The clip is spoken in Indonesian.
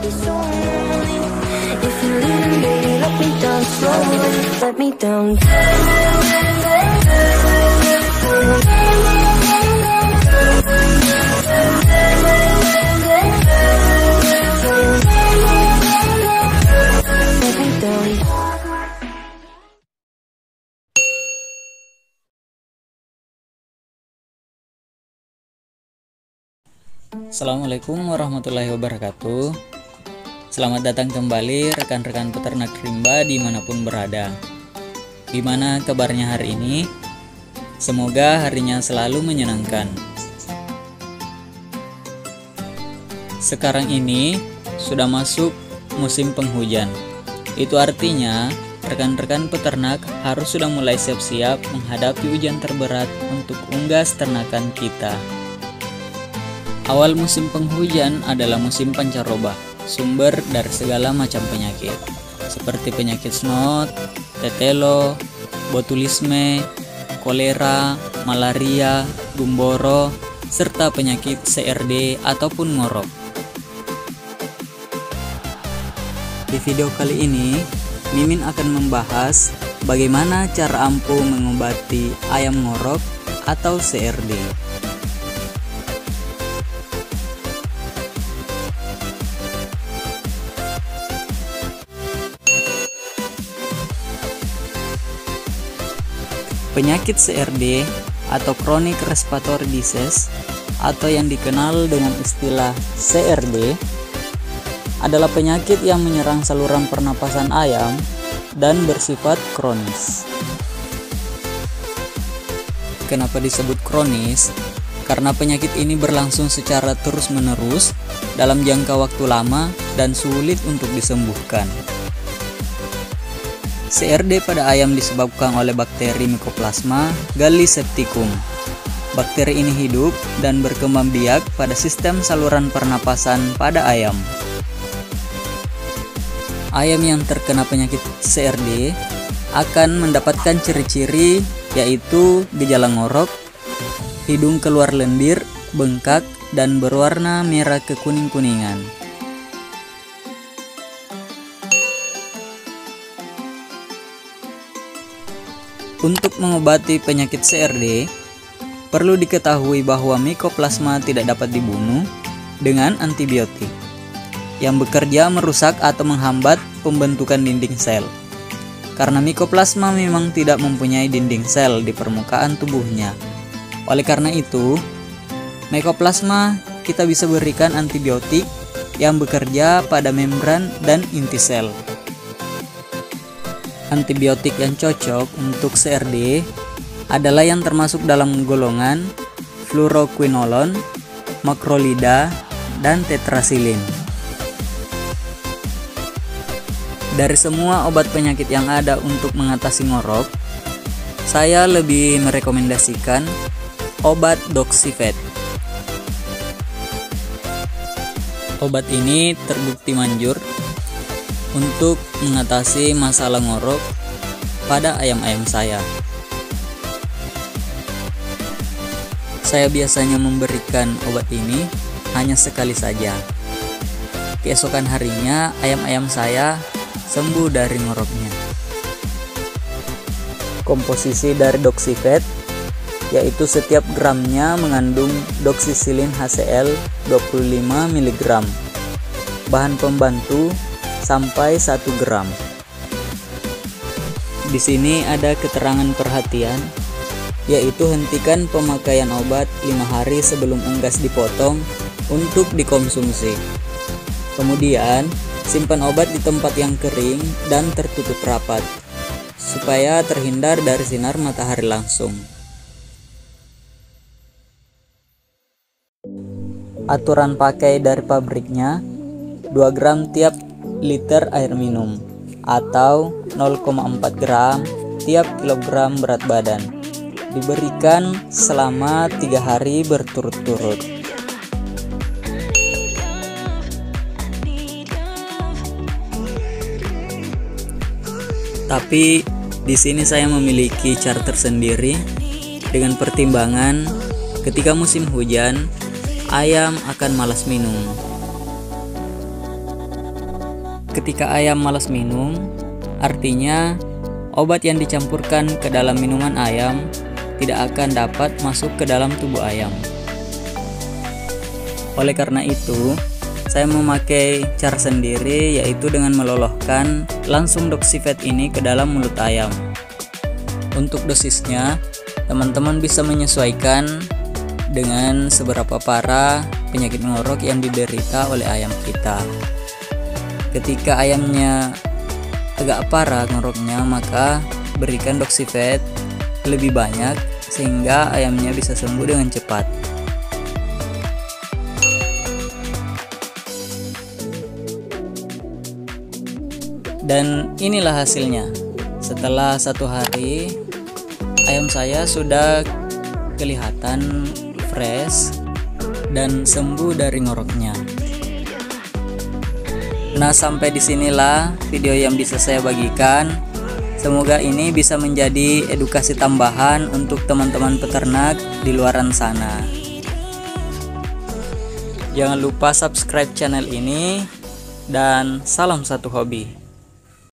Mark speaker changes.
Speaker 1: If you're leaving, baby, let me down slowly. Let me down. Let me down.
Speaker 2: Assalamualaikum warahmatullahi wabarakatuh. Selamat datang kembali rekan-rekan peternak rimba dimanapun berada. Gimana kabarnya hari ini? Semoga harinya selalu menyenangkan. Sekarang ini sudah masuk musim penghujan. Itu artinya rekan-rekan peternak harus sudah mulai siap-siap menghadapi hujan terberat untuk unggas ternakan kita. Awal musim penghujan adalah musim pancaroba, sumber dari segala macam penyakit, seperti penyakit snot, tetelo, botulisme, kolera, malaria, gumboro, serta penyakit CRD ataupun ngorok. Di video kali ini, Mimin akan membahas bagaimana cara ampuh mengobati ayam ngorok atau CRD. Penyakit CRD atau Chronic Respiratory Disease atau yang dikenal dengan istilah CRD adalah penyakit yang menyerang saluran pernapasan ayam dan bersifat kronis. Kenapa disebut kronis? Karena penyakit ini berlangsung secara terus-menerus dalam jangka waktu lama dan sulit untuk disembuhkan. CRD pada ayam disebabkan oleh bakteri Mycoplasma gallisepticum. Bakteri ini hidup dan berkembang biak pada sistem saluran pernapasan pada ayam. Ayam yang terkena penyakit CRD akan mendapatkan ciri-ciri yaitu gejala ngorok, hidung keluar lendir, bengkak, dan berwarna merah kekuning-kuningan. Untuk mengobati penyakit CRD, perlu diketahui bahwa Mycoplasma tidak dapat dibunuh dengan antibiotik yang bekerja merusak atau menghambat pembentukan dinding sel. Karena Mycoplasma memang tidak mempunyai dinding sel di permukaan tubuhnya. Oleh karena itu, Mycoplasma kita bisa berikan antibiotik yang bekerja pada membran dan inti sel. Antibiotik yang cocok untuk CRD adalah yang termasuk dalam golongan fluoroquinolone, makrolida, dan tetrasilin. Dari semua obat penyakit yang ada untuk mengatasi ngorok, saya lebih merekomendasikan obat Doxyvet. Obat ini terbukti manjur untuk mengatasi masalah ngorok pada ayam-ayam saya. Saya biasanya memberikan obat ini hanya sekali saja. Keesokan harinya ayam-ayam saya sembuh dari ngoroknya. Komposisi dari Doxyvet yaitu setiap gramnya mengandung doxycycline HCl 25 mg. Bahan pembantu sampai 1 gram. Di sini ada keterangan perhatian, yaitu hentikan pemakaian obat 5 hari sebelum unggas dipotong untuk dikonsumsi. Kemudian, simpan obat di tempat yang kering dan tertutup rapat, supaya terhindar dari sinar matahari langsung. Aturan pakai dari pabriknya, 2 gram tiap liter air minum atau 0,4 gram tiap kilogram berat badan. Diberikan selama 3 hari berturut-turut. Tapi di sini saya memiliki cara tersendiri dengan pertimbangan ketika musim hujan ayam akan malas minum. Ketika ayam malas minum, artinya obat yang dicampurkan ke dalam minuman ayam tidak akan dapat masuk ke dalam tubuh ayam. Oleh karena itu, saya memakai cara sendiri, yaitu dengan meloloskan langsung Doxyvet ini ke dalam mulut ayam. Untuk dosisnya, teman-teman bisa menyesuaikan dengan seberapa parah penyakit ngorok yang diderita oleh ayam kita. Ketika ayamnya agak parah ngoroknya, maka berikan Doxyvet lebih banyak sehingga ayamnya bisa sembuh dengan cepat. Dan inilah hasilnya. Setelah 1 hari, ayam saya sudah kelihatan fresh dan sembuh dari ngoroknya. Nah, sampai disinilah video yang bisa saya bagikan. Semoga ini bisa menjadi edukasi tambahan untuk teman-teman peternak di luaran sana. Jangan lupa subscribe channel ini dan salam satu hobi.